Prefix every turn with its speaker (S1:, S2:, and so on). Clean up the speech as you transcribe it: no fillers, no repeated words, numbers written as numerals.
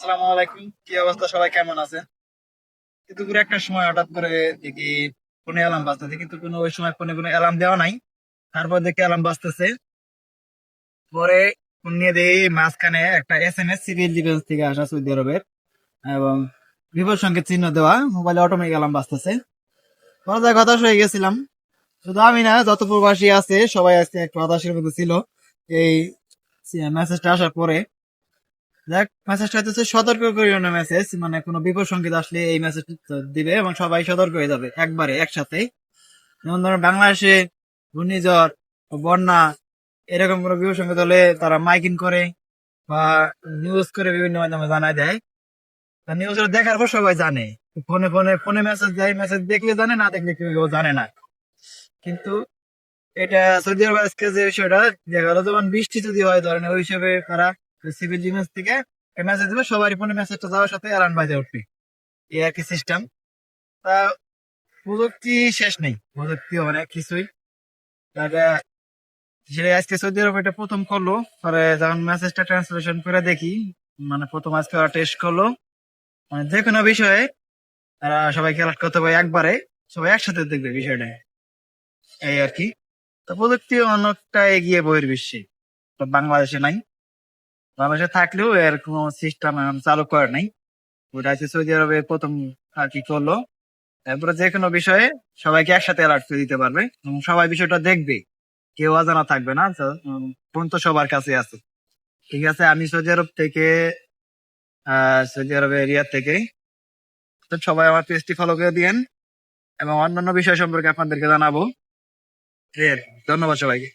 S1: আসসালামু আলাইকুম, কি অবস্থা? সবাই কেমন আছে? দুপুরে একটা সময় হঠাৎ করে দেখি ফোনে অ্যালার্ম বাজতেছে, কিন্তু ওই সময় ফোনে কোনো অ্যালার্ম দেওয়া নাই। তারপর দেখি অ্যালার্ম বাজতেছে। পরে ফোন নিয়ে দেখি মাঝখানে একটা SMS সিভিল ডিফেন্স থেকে আসা, সৌদি আরবের, এবং বিপদ সংকেত চিহ্ন দেওয়া, মোবাইলে অটোমেটিক অ্যালার্ম বাজতেছে। পরে যাক হতাশ হয়ে গেছিলাম। শুধু আমি না, যত প্রবাসী আছে সবাই আজকে একটু হতাশের মধ্যে ছিল এই মেসেজটা আসার পরে। দেখ, মেসেজটা হচ্ছে সতর্ক করিও না মেসেজ, মানে কোনো বিপদ সংকেত আসলে এই মেসেজ দিবে এবং সবাই সতর্ক হয়ে যাবে একবারে একসাথে। যেমন ধরো বাংলাদেশে ঘূর্ণিঝড় ও বন্যা, এরকম কোনো বিপদ সংকেত হলে তারা মাইকিং করে বা নিউজ করে বিভিন্ন মাধ্যমে জানায় দেয়। নিউজ দেখার পর সবাই জানে, ফোনে ফোনে ফোনে মেসেজ দেয়, মেসেজ দেখলে জানে, না দেখলে কেউ জানে না। কিন্তু এটা সৌদি আরব আজকে যে বিষয়টা দেখা গেল, যেমন বৃষ্টি যদি হয় ধরেন, ওই হিসেবে তারা সিভিল ডিফেন্স থেকে মেসেজ দিবে, সবারই ফোনে মেসেজটা যাওয়ার সাথে অ্যালার্ম বাজে উঠবে। এই আর কি সিস্টেম। তা প্রযুক্তি শেষ নেই, প্রযুক্তি অনেক কিছুই। তারা সেটা আজকে সৌদি আরব এটা প্রথম করলো। পরে যখন মেসেজটা ট্রান্সলেশন করে দেখি, মানে প্রথম আজকে ওরা টেস্ট করলো, মানে যে কোনো বিষয়ে তারা সবাইকে অ্যালার্ট করতে পারে একবারে, সবাই একসাথে দেখবে বিষয়টা। এই আর কি। তো প্রযুক্তি অনেকটা এগিয়ে বহির্বিশ্বে, তো বাংলাদেশে নাই। বাংলাদেশে থাকলেও এর কোনো সিস্টেম চালু করে নাই। ওটা হচ্ছে সৌদি আরবে প্রথম আর কি করলো। তারপরে যে কোনো বিষয়ে সবাইকে একসাথে অ্যালার্ট করে দিতে পারবে এবং সবাই বিষয়টা দেখবে, কেউ অজানা থাকবে না। তো, ফোন তো সবার কাছে আছে। ঠিক আছে, আমি সৌদি আরব থেকে, সৌদি আরবের এরিয়া থেকে। তো সবাই আমার পেজটি ফলো করে দিয়েন এবং অন্যান্য বিষয় সম্পর্কে আপনাদেরকে জানাবো। ধন্যবাদ সবাইকে।